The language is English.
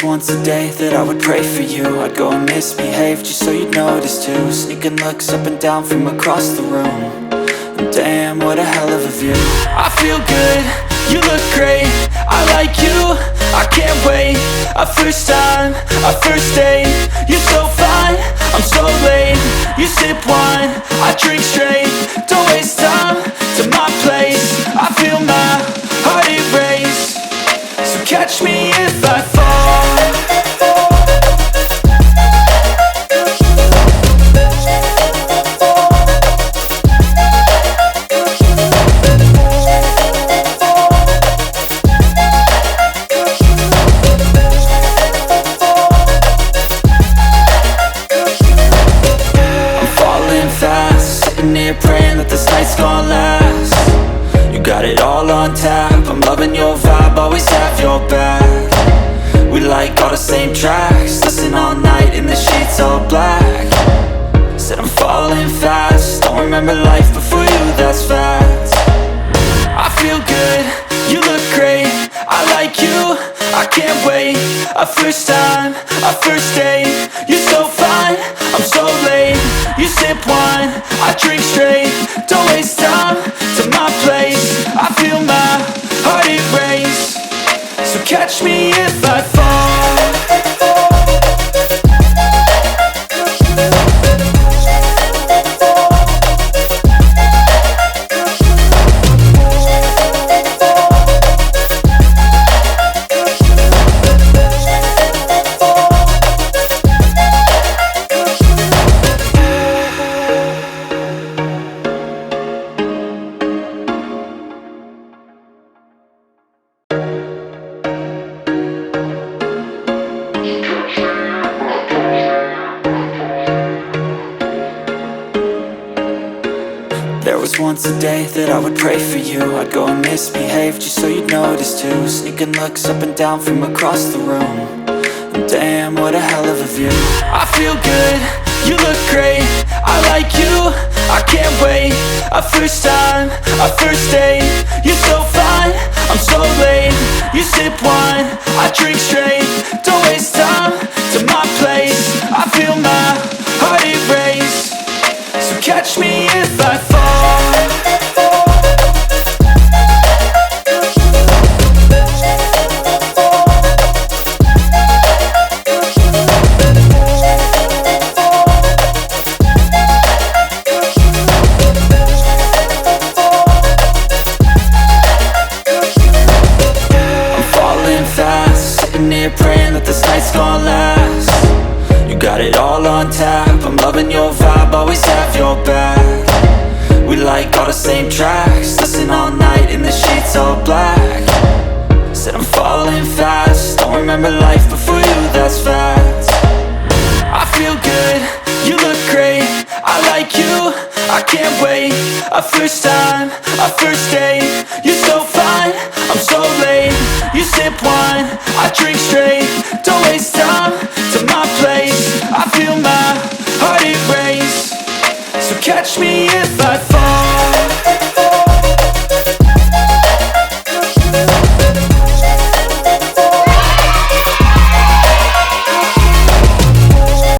was once a day that I would pray for you. I'd go and misbehave just so you'd notice too. Sneaking looks up and down from across the room. And damn, what a hell of a view. I feel good, you look great, I like you, I can't wait. A first time, a first date. You're so fine, I'm so late. You sip wine, I drink straight. Don't waste time to my place. I feel my heart erase. So catch me if I fall. Praying that this night's gonna last. You got it all on tap, I'm loving your vibe, always have your back. We like all the same tracks, listen all night in the sheets all black. Said I'm falling fast, don't remember life before you, that's fact. I feel good, you look great, I like you, I can't wait. A first time, a first date. You're so fine, I'm so late. You sip wine, I drink straight. Don't waste time to my place. I feel my heart erase. So catch me if I fall. There was once a day that I would pray for you. I'd go and misbehave just so you'd notice too. Sneaking looks up and down from across the room. And damn, what a hell of a view. I feel good, you look great, I like you, I can't wait. A first time, a first date. You're so fine, I'm so late. You sip wine, I drink straight. Don't waste time to my place. I feel my heart erase. So catch me if I fall. Praying that this night's gonna last. You got it all on tap, I'm loving your vibe, always have your back. We like all the same tracks, listen all night in the sheets all black. Said I'm falling fast, don't remember life before you, that's fact. I feel good, you look great, I like you, I can't wait. A first time, a first date. You're so fine, I'm so late. You sip wine, I drink straight. Don't waste time to my place. I feel my heart erase. So catch me if I fall.